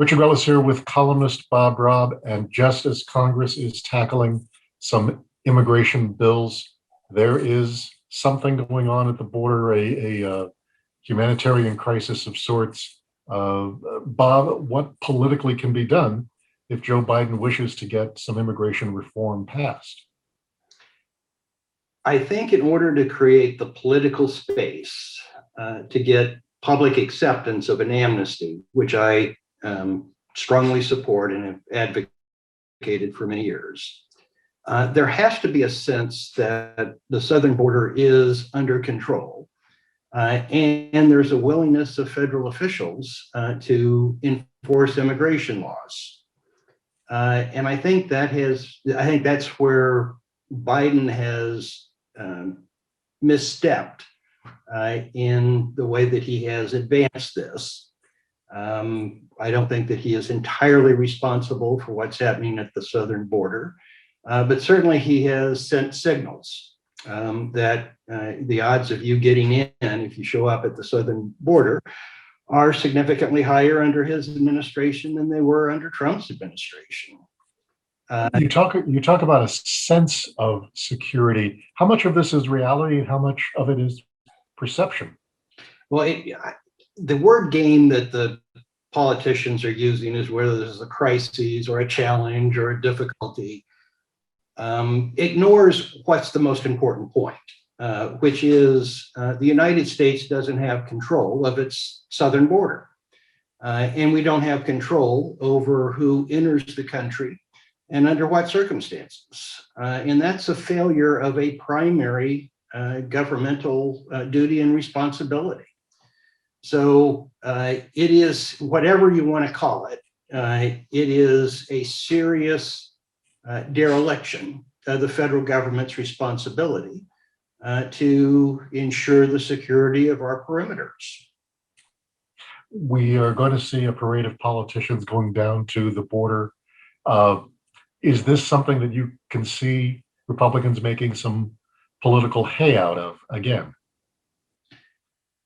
Richard Rellis here with columnist Bob Robb, and just as Congress is tackling some immigration bills, there is something going on at the border, a humanitarian crisis of sorts. Bob, what politically can be done if Joe Biden wishes to get some immigration reform passed? I think in order to create the political space to get public acceptance of an amnesty, which I strongly support and have advocated for many years, there has to be a sense that the southern border is under control, and there's a willingness of federal officials to enforce immigration laws. And I think that's where Biden has misstepped in the way that he has advanced this. I don't think that he is entirely responsible for what's happening at the southern border, but certainly he has sent signals that the odds of you getting in if you show up at the southern border are significantly higher under his administration than they were under Trump's administration. You talk about a sense of security. How much of this is reality and how much of it is perception? Well, the word game that the politicians are using is whether this is a crisis or a challenge or a difficulty, ignores what's the most important point, which is the United States doesn't have control of its southern border. And we don't have control over who enters the country and under what circumstances. And that's a failure of a primary governmental duty and responsibility. So it is, whatever you want to call it, it is a serious dereliction of the federal government's responsibility to ensure the security of our perimeters. We are going to see a parade of politicians going down to the border. Is this something that you can see Republicans making some political hay out of again?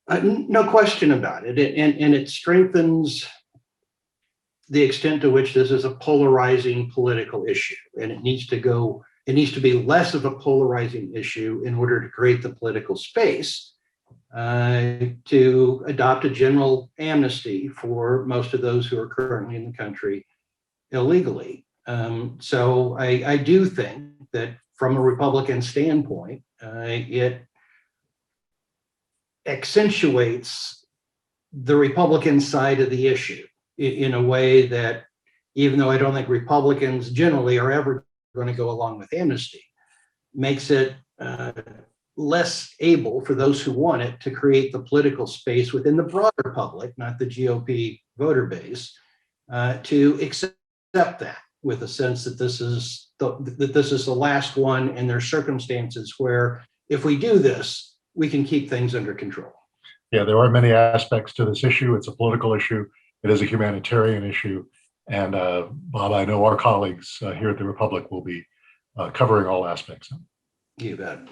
No question about it. And it strengthens the extent to which this is a polarizing political issue. And it needs to be less of a polarizing issue in order to create the political space to adopt a general amnesty for most of those who are currently in the country illegally. So I do think that from a Republican standpoint, it accentuates the Republican side of the issue in a way that, even though I don't think Republicans generally are ever going to go along with amnesty, makes it less able for those who want it to create the political space within the broader public, not the GOP voter base, to accept that, with a sense that this is the last one, and there are circumstances where if we do this, we can keep things under control. Yeah, there are many aspects to this issue. It's a political issue. It is a humanitarian issue. And Bob, I know our colleagues here at the Republic will be covering all aspects. You bet.